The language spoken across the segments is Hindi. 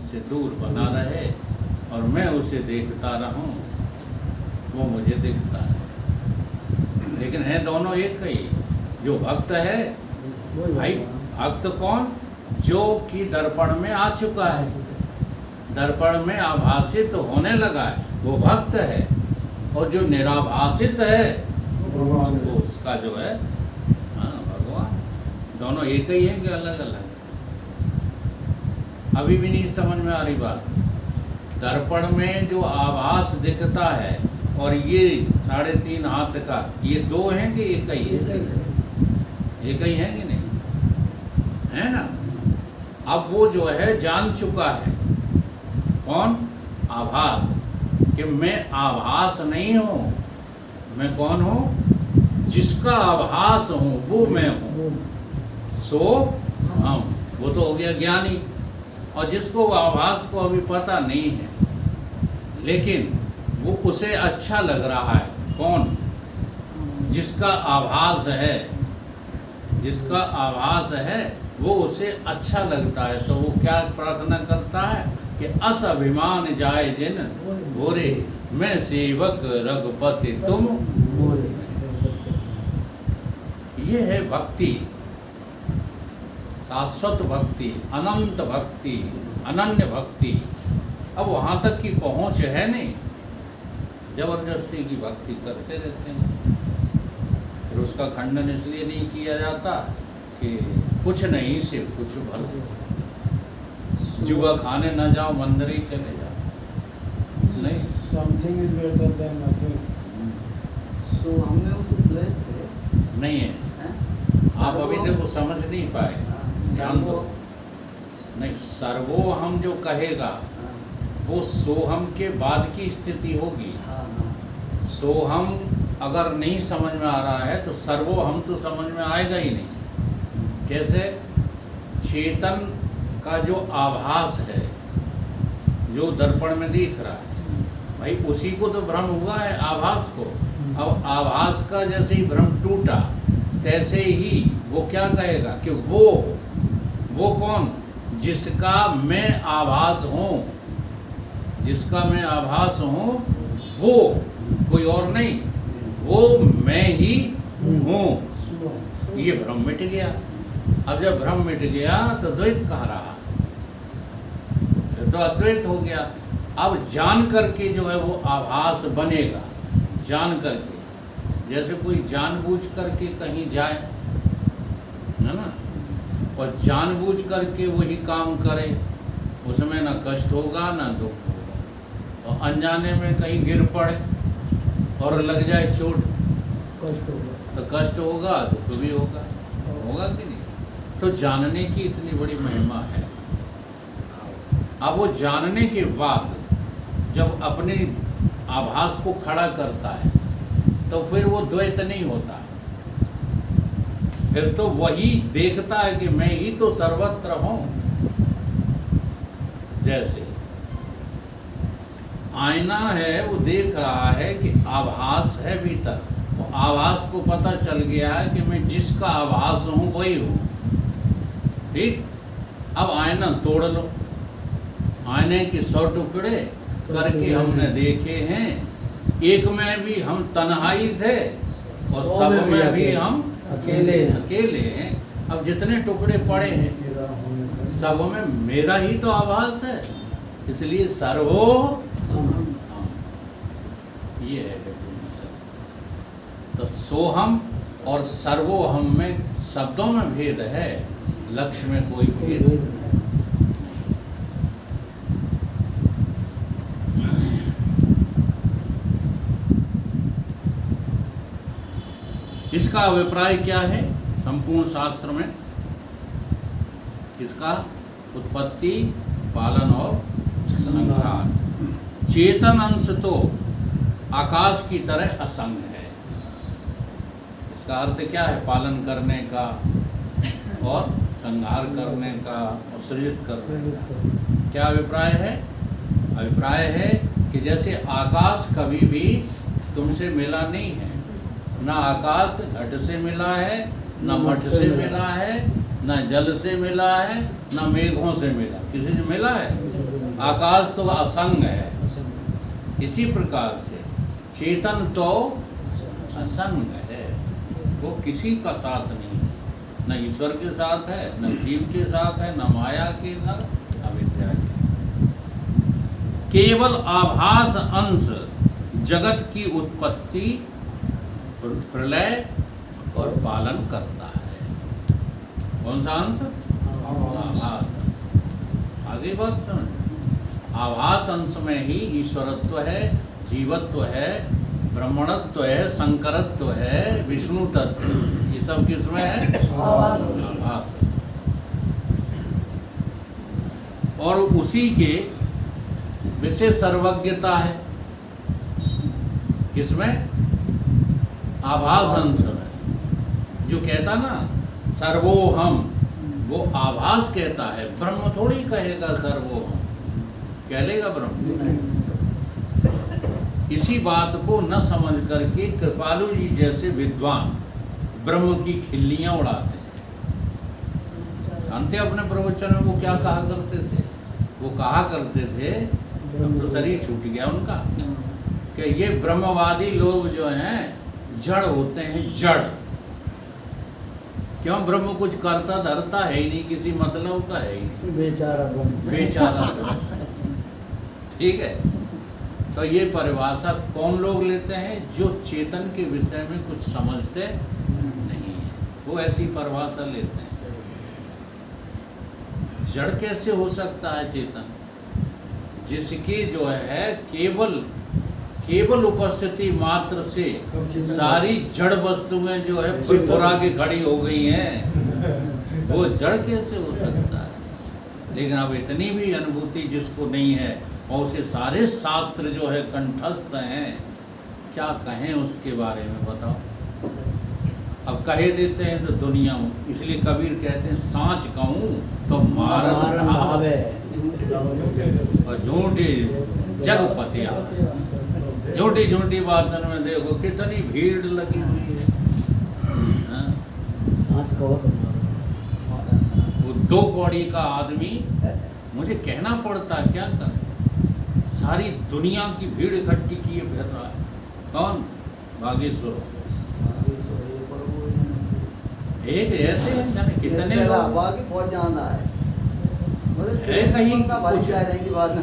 मुझसे दूर बना रहे और मैं उसे देखता रहूं, वो मुझे दिखता है। लेकिन है दोनों एक ही। जो भक्त है भाई, भक्त कौन? जो कि दर्पण में आ चुका है, दर्पण में आभासित होने लगा है, वो भक्त है। और जो निराभासित है वो उसका जो है भगवान। दोनों एक ही है कि अलग अलग? अभी भी नहीं समझ में आ रही बात। दर्पण में जो आभास दिखता है और ये 3.5 हाथ का, ये दो हैं कि एक ही है? एक ही है कि नहीं? है ना? अब वो जो है जान चुका है, कौन? आभास, कि मैं आभास नहीं हूँ। मैं कौन हूँ? जिसका आभास हूँ वो मैं हूँ, सो हम। वो तो हो गया ज्ञानी। और जिसको आभास को अभी पता नहीं है, लेकिन वो उसे अच्छा लग रहा है, कौन? जिसका आभास है, जिसका आभास है वो उसे अच्छा लगता है। तो वो क्या प्रार्थना करता है कि अस अभिमान जाए जिन भोरे, मैं सेवक रघुपति तुम मोरे। ये है भक्ति, शाश्वत भक्ति, अनंत भक्ति, अनन्य भक्ति। अब वहाँ तक की पहुँच है नहीं, जबरदस्ती की भक्ति करते रहते हैं। फिर उसका खंडन इसलिए नहीं किया जाता कि कुछ नहीं से कुछ भला। जुआ खाने न जाओ, मंदिर ही चले जाओ। नहीं, something is better than nothing. सो हमें वो तो द्वैत है नहीं है। आप अभी देखो समझ नहीं पाए, ध्यान दो। नहीं, सर्वोहम जो कहेगा वो सोहम के बाद की स्थिति होगी। सोहम अगर नहीं समझ में आ रहा है तो सर्वोहम तो समझ में आएगा ही नहीं। कैसे? चेतन का जो आभास है, जो दर्पण में दिख रहा है, भाई उसी को तो भ्रम हुआ है, आभास को। अब आभास का जैसे ही भ्रम टूटा, तैसे ही वो क्या कहेगा कि वो कौन? जिसका मैं आभास हूँ, जिसका मैं आभास हूँ वो, कोई और नहीं, वो मैं ही हूँ। ये भ्रम मिट गया। अब जब भ्रम मिट गया तो द्वैत कहाँ रहा? फिर तो अद्वैत हो गया। अब जान करके जो है वो आभास बनेगा, जान करके। जैसे कोई जानबूझ करके कहीं जाए, है ना, और जानबूझ करके वही काम करे, उसमें ना कष्ट होगा ना दुख होगा। और अनजाने में कहीं गिर पड़े और लग जाए चोट, कष्ट होगा, तो कष्ट होगा, दुख भी होगा। होगा कि नहीं? तो जानने की इतनी बड़ी महिमा है। अब वो जानने के बाद जब अपने आभास को खड़ा करता है तो फिर वो द्वैत नहीं होता। फिर तो वही देखता है कि मैं ही तो सर्वत्र हूँ। जैसे आईना है, वो देख रहा है कि आभास है भीतर, वो आभास को पता चल गया है कि मैं जिसका आभास हूँ वही हूँ। ठीक? अब आईना तोड़ लो, आईने के 100 टुकड़े करके हमने देखे हैं। एक में भी हम तन्हाई थे और सब में भी हम अकेले हैं। अब जितने टुकड़े पड़े हैं सब में मेरा ही तो आभास है, इसलिए सर्वो ये है। तो सोहम और सर्वोहम में शब्दों में भेद है, लक्ष्य में कोई भेद नहीं। इसका अभिप्राय क्या है संपूर्ण शास्त्र में? इसका उत्पत्ति, पालन और संहार। चेतन अंश तो आकाश की तरह असंग है। इसका अर्थ क्या है? पालन करने का और संहार करने का और सृजित करने का। क्या अभिप्राय है? अभिप्राय है कि जैसे आकाश कभी भी तुमसे मिला नहीं है, ना आकाश घट से मिला है, ना मठ से मिला है, न जल से मिला है न मेघों से मिला। किसी से मिला है? आकाश तो असंग है। इसी प्रकार से चेतन तो असंग है, वो किसी का साथ नहीं है, न ईश्वर के साथ है, न जीव के साथ है, न माया के, न अविद्या के। केवल आभास अंश जगत की उत्पत्ति, प्रलय और पालन करता है। कौन सा अंश? आभास अंश। आगे बात समझ। आभास अंश में ही ईश्वरत्व है, जीवत्व है, ब्रह्मणत्व है, शंकरत्व है, विष्णु तत्व। ये सब किसमें है? आभास अंश। और उसी के विशेष सर्वज्ञता है। किसमें? आभास अंश में। जो कहता ना सर्वोहम, वो आभास कहता है, ब्रह्म थोड़ी कहेगा सर्वोहम। कह लेगा ब्रह्म? इसी बात को न समझ करके कृपालु जी जैसे विद्वान ब्रह्म की खिल्लियां उड़ाते हैं। जानते अपने प्रवचन में वो क्या कहा करते थे? वो कहा करते थे, अब तो शरीर छूट गया उनका, कि ये ब्रह्मवादी लोग जो हैं जड़ होते हैं, जड़। क्यों? ब्रह्म कुछ करता धरता है ही नहीं, किसी मतलब का है ही नहीं, बेचारा ब्रह्म। बेचारा। ठीक है, तो ये परिभाषा कौन लोग लेते हैं? जो चेतन के विषय में कुछ समझते नहीं है, वो ऐसी परिभाषा लेते हैं। जड़ कैसे हो सकता है चेतन? जिसकी जो है केवल उपस्थिति मात्र से सारी जड़ वस्तुएं जो है फुरफुरा के खड़ी हो गई हैं, वो जड़ कैसे हो सकता है? लेकिन अब इतनी भी अनुभूति जिसको नहीं है, और उसे सारे शास्त्र जो है कंठस्थ हैं, क्या कहें उसके बारे में बताओ। अब कहे देते हैं तो दुनिया में, इसलिए कबीर कहते हैं सांच कहूँ तो मारन भावे और झूठी जग पतिया। झूठी झूठी बातन में देखो कितनी भीड़ लगी हुई है। सांच कहो तो वो 2 कौड़ी का आदमी, मुझे कहना पड़ता, क्या करें, सारी दुनिया की भीड़ इकट्ठी किए फिर रहा है। कौन? बागेश्वर। एक ऐसे हैं जाने कितने लोग बाकी बहुत ज्यादा है, है कहीं का भाई शायद है कि बात ना।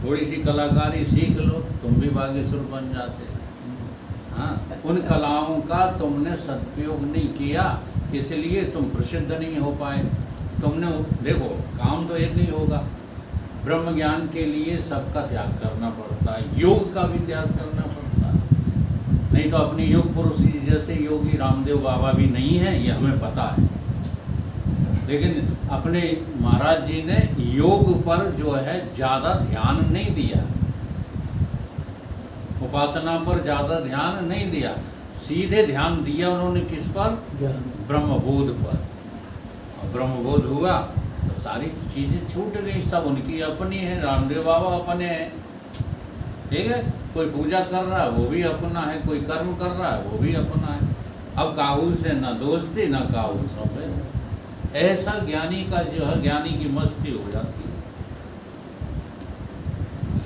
थोड़ी सी कलाकारी सीख लो, तुम भी बागेश्वर बन जाते। हाँ, उन कलाओं का तुमने सदुपयोग नहीं किया, इसलिए तुम प्रसिद्ध नहीं हो पाए। तुमने देखो, काम तो एक ही होगा, ब्रह्म ज्ञान के लिए सबका त्याग करना पड़ता है, योग का भी त्याग करना पड़ता है। नहीं तो अपनी योग पुरुष जी जैसे योगी रामदेव बाबा भी नहीं है, ये हमें पता है। लेकिन अपने महाराज जी ने योग पर जो है ज़्यादा ध्यान नहीं दिया, उपासना पर ज़्यादा ध्यान नहीं दिया, सीधे ध्यान दिया उन्होंने किस पर? ब्रह्मबोध पर। और ब्रह्मबोध हुआ तो सारी चीज़ें छूट गई, सब उनकी अपनी है। रामदेव बाबा अपने हैं, ठीक है। कोई पूजा कर रहा है वो भी अपना है, कोई कर्म कर रहा है वो भी अपना है। अब काहू से न दोस्ती न काहू सौंपे। ऐसा ज्ञानी का जो है, ज्ञानी की मस्ती हो जाती है।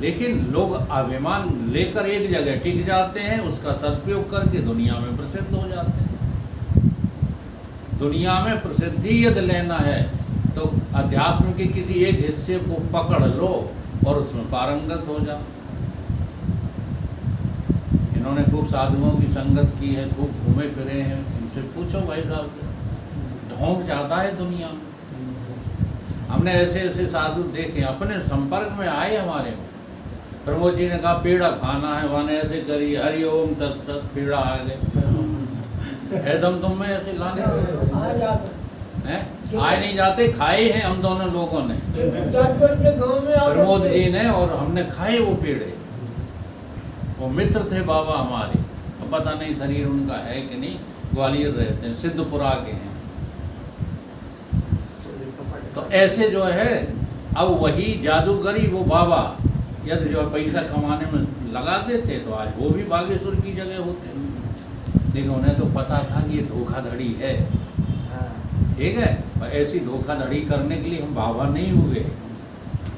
लेकिन लोग अभिमान लेकर एक जगह टिक जाते हैं, उसका सदुपयोग करके दुनिया में प्रसिद्ध हो जाते हैं। दुनिया में प्रसिद्धि यदि लेना है तो अध्यात्म के किसी एक हिस्से को पकड़ लो और उसमें पारंगत हो जाओ। इन्होंने खूब साधुओं की संगत की है, खूब घूमे फिरे हैं, इनसे पूछो भाई साहब से, ढोंक जाता है दुनिया में। हमने ऐसे ऐसे साधु देखे, अपने संपर्क में आए हमारे में। प्रमोद जी ने कहा पेड़ा खाना है, वहाँ ऐसे करी, हरिओम तत्सत, पेड़ा आ गए। एकदम तुम में ऐसे लाने हैं, आए नहीं जाते, खाए हैं हम दोनों लोगों ने, प्रमोद जी ने और हमने खाए वो पेड़े। वो मित्र थे बाबा हमारे, अब पता नहीं शरीर उनका है कि नहीं, ग्वालियर रहते हैं, सिद्धपुरा के हैं। तो ऐसे जो है, अब वही जादूगरी वो बाबा यदि जो पैसा कमाने में लगा देते तो आज वो भी बागेश्वर की जगह होते। लेकिन उन्हें तो पता था कि ये धोखाधड़ी है, ठीक है। और ऐसी धोखाधड़ी करने के लिए हम बाबा नहीं हुए।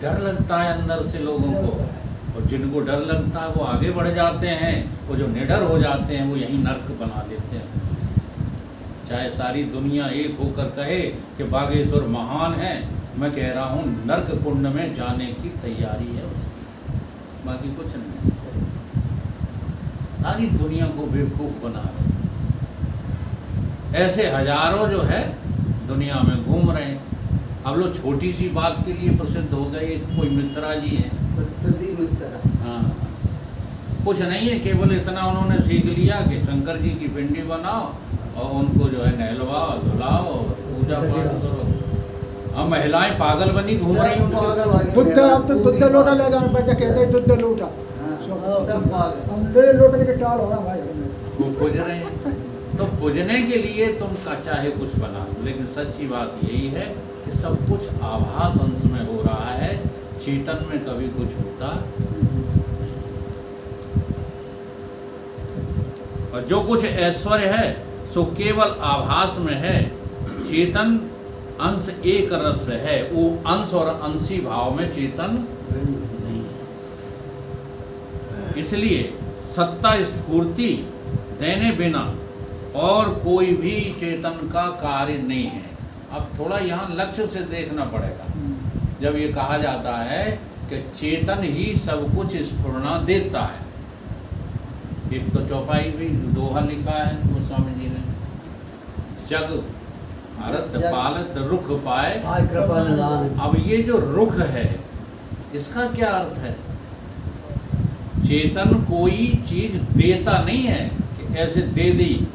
डर लगता है अंदर से लोगों को, और जिनको डर लगता है वो आगे बढ़ जाते हैं, वो जो निडर हो जाते हैं वो यहीं नर्क बना देते हैं। चाहे सारी दुनिया एक होकर कहे कि बागेश्वर महान है, मैं कह रहा हूँ नर्क कुंड में जाने की तैयारी है उसकी, बाकी कुछ नहीं। सारी दुनिया को बेवकूफ़ बना रहे, ऐसे हजारों जो है दुनिया में घूम रहे हैं। अब लोग छोटी सी बात के लिए प्रसिद्ध हो गए। कोई मिश्रा जी हैं, प्रदीप मिश्रा, हाँ, कुछ नहीं है, केवल इतना उन्होंने सीख लिया कि शंकर जी की पिंडी बनाओ और उनको जो है नहलवाओ, धुलाओ, पूजा पाठ करो। अब महिलाएं पागल बनी घूम रही हैं। दुद्ध अब तो दुद्ध लोटा ले जाना बच्चा कहते हैं दुद्ध लोटा। हाँ, सब पागल। हम डेढ़ लोटे के चाल होगा भाई। वो पूज रहे हैं। तो पूजने के लिए तुम का चाहे कुछ बना लो, लेकिन सच्ची बात यही है कि सब कुछ आभास अंश में हो रहा है, चेतन में कभी कुछ होता। और जो कुछ ऐश्वर्य है सो केवल आभास में है। चेतन अंश एक रस है, वो अंश और अंशी भाव में चेतन नहीं। इसलिए सत्ता स्फूर्ति देने बिना और कोई भी चेतन का कार्य नहीं है। अब थोड़ा यहाँ लक्ष्य से देखना पड़ेगा। जब ये कहा जाता है कि चेतन ही सब कुछ स्फुरना देता है, एक तो चौपाई भी दोहा लिखा है गोस्वामी जी ने, जग भारत पालत रुख पाए कृपा निधान। अब ये जो रुख है इसका क्या अर्थ है? चेतन कोई चीज देता नहीं है कि ऐसे दे दी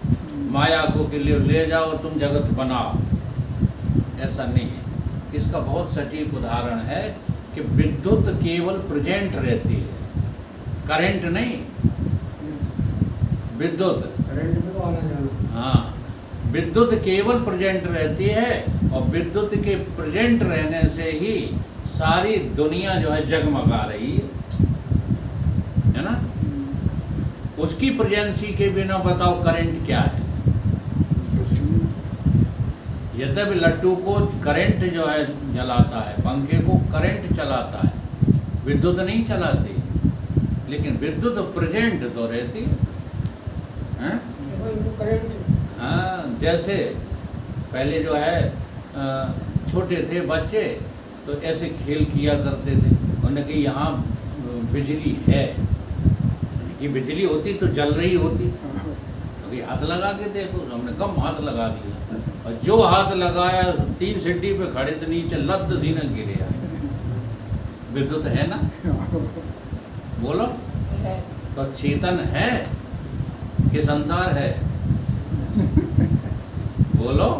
माया को के लिए ले जाओ तुम जगत बनाओ, ऐसा नहीं है। इसका बहुत सटीक उदाहरण है कि विद्युत केवल प्रेजेंट रहती है, करंट नहीं। विद्युत करंट में तो आना जाना। हाँ, विद्युत केवल प्रेजेंट रहती है, और विद्युत के प्रेजेंट रहने से ही सारी दुनिया जो है जगमगा रही है ना। उसकी प्रेजेंसी के बिना बताओ करंट क्या है? यद्यपि लट्टू को करंट जो है जलाता है, पंखे को करंट चलाता है, विद्युत नहीं चलाती, लेकिन विद्युत प्रेजेंट तो रहती है। हाँ, जैसे पहले जो है छोटे थे बच्चे तो ऐसे खेल किया करते थे, उन्होंने कि यहाँ बिजली है, कि बिजली होती तो जल रही होती, अभी हाथ लगा के देखो। हमने कम हाथ लगा दिया, और जो हाथ लगाया 3 सीढ़ी पे खड़े तो नीचे लद्द सीना गिरे आए। विद्युत है ना, बोलो। तो चेतन है कि संसार है? बोलो।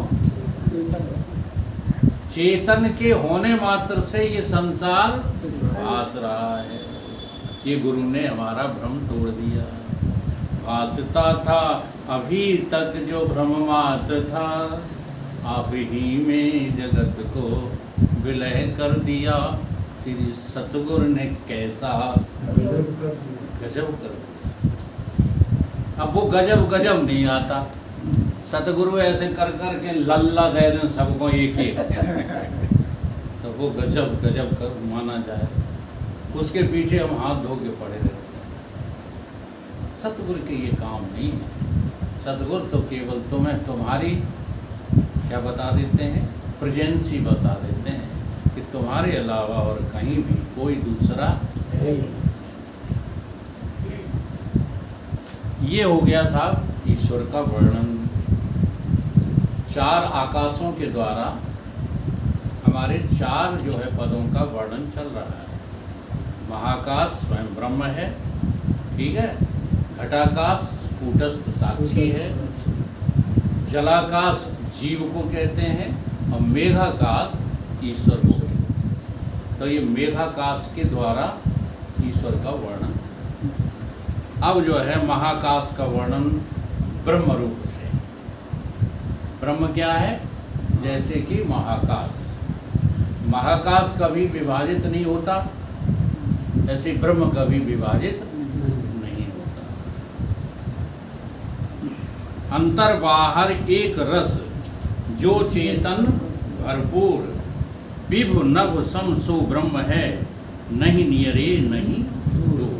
चेतन के होने मात्र से ये संसार भास रहा है। ये गुरु ने हमारा भ्रम तोड़ दिया। भासता था अभी तक जो भ्रम मात्र था, आप ही में जगत को विलय कर दिया। श्री सतगुरु ने कैसा गजब कर दिया। अब वो गजब गजब नहीं आता, सतगुरु ऐसे कर कर के लल्ला दे दें सबको एक एक तो वो गजब गजब कर माना जाए। उसके पीछे हम हाथ धो के पड़े रहते हैं। सतगुरु के ये काम नहीं है। सतगुरु तो केवल तुम्हें तुम्हारी क्या बता देते हैं, प्रेजेंसी बता देते हैं कि तुम्हारे अलावा और कहीं भी कोई दूसरा है। ये हो गया साहब ईश्वर का वर्णन। 4 आकाशों के द्वारा हमारे 4 जो है पदों का वर्णन चल रहा है। महाकाश स्वयं ब्रह्म है, ठीक है। घटाकाश कूटस्थ साक्षी है। जलाकाश जीव को कहते हैं, और मेघाकाश ईश्वर को कहते हैं। तो ये मेघाकाश के द्वारा ईश्वर का वर्णन। अब जो है महाकाश का वर्णन ब्रह्म रूप से। ब्रह्म क्या है? जैसे कि महाकाश, महाकाश कभी विभाजित नहीं होता, ऐसे ब्रह्म कभी विभाजित नहीं होता। अंतर बाहर एक रस जो चेतन भरपूर विभु नभ सम सो ब्रह्म है, नहीं नियरे नहीं दूर।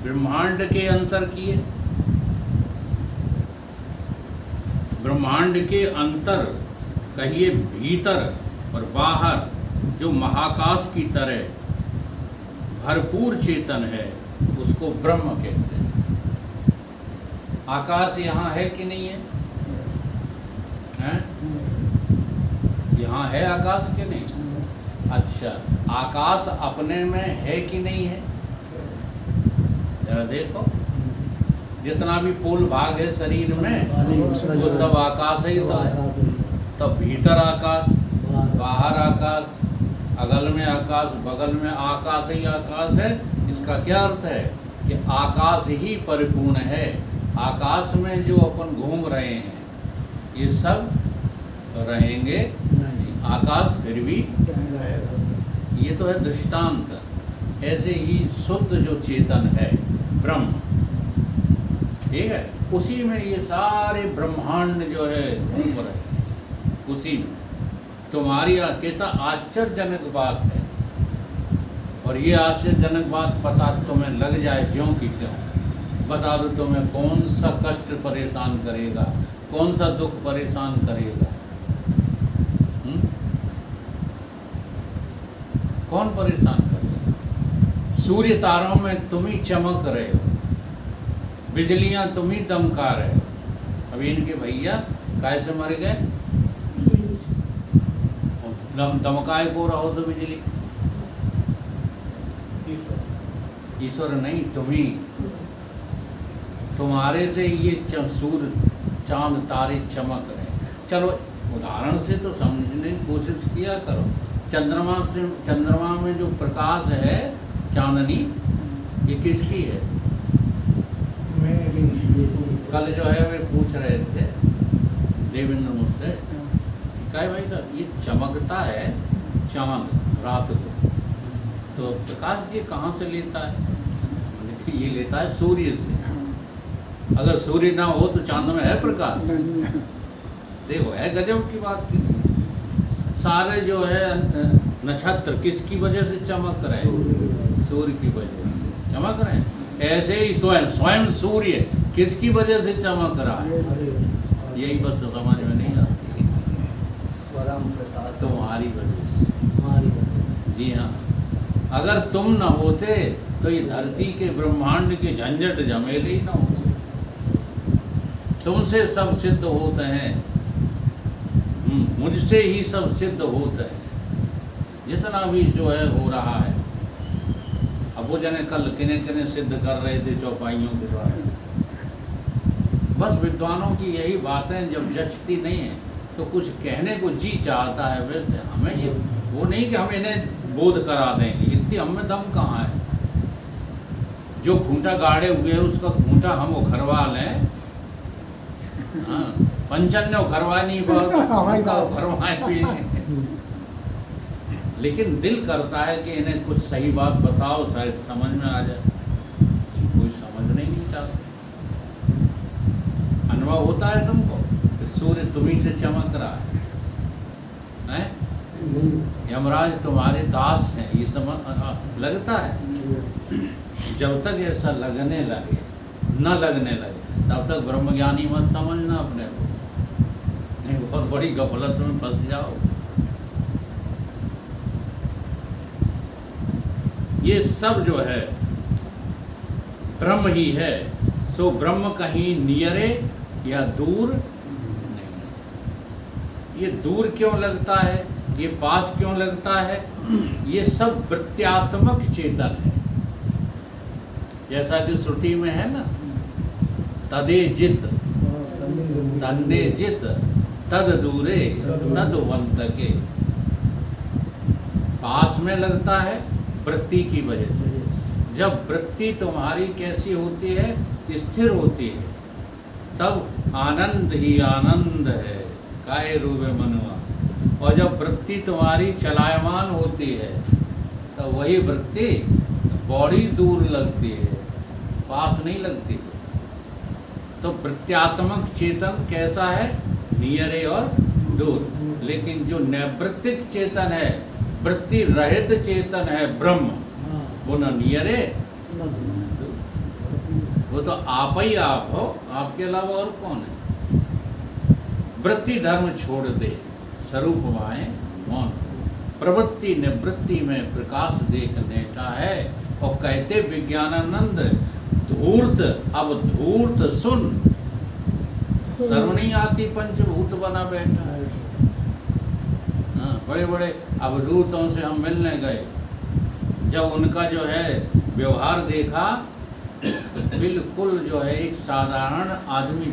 ब्रह्मांड के अंतर किए, ब्रह्मांड के अंतर कहिए भीतर और बाहर जो महाकाश की तरह भरपूर चेतन है उसको ब्रह्म कहते हैं। आकाश यहाँ है कि नहीं है? हैं? यहाँ है आकाश के नहीं? अच्छा, आकाश अपने में है कि नहीं है? जरा देखो, जितना भी फूल भाग है शरीर में वो सब आकाश ही तो है। तब भीतर आकाश, बाहर आकाश, अगल में आकाश, बगल में आकाश ही आकाश है। इसका क्या अर्थ है कि आकाश ही परिपूर्ण है। आकाश में जो अपन घूम रहे हैं ये सब रहेंगे नहीं, आकाश फिर भी ये तो है दृष्टांत। ऐसे ही शुद्ध जो चेतन है ब्रह्म, ठीक है, उसी में ये सारे ब्रह्मांड जो है घूम रहे हैं, उसी में। तुम्हारी कहता आश्चर्यजनक बात है, और ये आश्चर्यजनक बात पता तुम्हें लग जाए ज्यों की त्यों, बता दो तुम्हें कौन सा कष्ट परेशान करेगा, कौन सा दुख परेशान करेगा। कौन परेशान करेगा? सूर्य तारों में तुम ही चमक रहे हो, बिजलियां तुम ही दमका रहे हो। अभी इनके भैया कैसे मर गए? दमकाए को रहो तो बिजली, ईश्वर नहीं तुम ही, तुम्हारे से ये सूर्य चांद तारे चमक रहे। चलो उदाहरण से तो समझने की कोशिश किया करो। चंद्रमा में जो प्रकाश है, चांदनी, ये किसकी है? कल जो है वे पूछ रहे थे देवेंद्र मुझसे, कहे भाई साहब ये चमकता है चांद रात को, तो प्रकाश जी कहाँ से लेता है? ये लेता है सूर्य से। अगर सूर्य ना हो तो चांद में है प्रकाश? देखो है गजब की बात की। सारे जो है नक्षत्र किसकी वजह से चमक रहे हैं? सूर्य की वजह से चमक रहे हैं। ऐसे ही स्वयं सूर्य किसकी वजह से चमक रहा है? यही बस समझ में नहीं आती, तुम्हारी वजह से। जी हाँ, अगर तुम न होते तो ये धरती के ब्रह्मांड के झंझट झमेले ही न होते। तुमसे सब सिद्ध होते हैं, मुझसे ही सब सिद्ध होते हैं। जितना भी जो है हो रहा है, अब वो जने कल किने किने सिद्ध कर रहे थे चौपाइयों के द्वारा। बस विद्वानों की यही बातें जब जचती नहीं है तो कुछ कहने को जी चाहता है। वैसे हमें ये वो नहीं कि हम इन्हें बोध करा देंगे, इतनी हम में दम कहाँ है। जो खूंटा गाड़े हुए है उसका खूंटा हम उखरवा लें। हाँ, पंचन्य उखरवा नहीं उखरवाए भी, लेकिन दिल करता है कि इन्हें कुछ सही बात बताओ, शायद समझ में आ जाए। कोई समझना ही नहीं चाहता। अनुभव होता है तुमको कि सूर्य तुम्ही से चमक रहा है? यमराज तुम्हारे दास हैं, ये समझ लगता है। जब तक ऐसा लगने लगे, न लगने लगे, तब तक ब्रह्मज्ञानी मत समझना अपने को, नहीं बहुत बड़ी गफलत में फंस जाओ। ये सब जो है ब्रह्म ही है। सो ब्रह्म कहीं नियरे या दूर नहीं। ये दूर क्यों लगता है, ये पास क्यों लगता है? ये सब वृत्त्यात्मक चेतन है। जैसा कि श्रुति में है ना, तदे जित तन्ने जित तद दूरे तदवंतके। पास में लगता है वृत्ति की वजह से। जब वृत्ति तुम्हारी कैसी होती है? स्थिर होती है, तब आनंद ही आनंद है, काहे रूबे मनुआ। और जब वृत्ति तुम्हारी चलायमान होती है तो वही वृत्ति बड़ी दूर लगती है, पास नहीं लगती। तो वृत्त्यात्मक चेतन कैसा है? नियरे और दूर। लेकिन जो नैवृत्तिक चेतन है, वृत्ति रहित चेतन है ब्रह्म, वो न नियरे न दूर। वो तो आप ही आप हो, आपके अलावा और कौन है। वृत्ति धर्म छोड़ दे, स्वरूप माए मौन। प्रवृत्ति निवृत्ति में प्रकाश देखने का है। और कहते विज्ञानानंद धूर्त, अब धूर्त सुन, सर्व नहीं आती पंचभूत बना बैठा है। बड़े बड़े अवधूतों से हम मिलने गए, जब उनका जो है व्यवहार देखा तो बिल्कुल जो है एक साधारण आदमी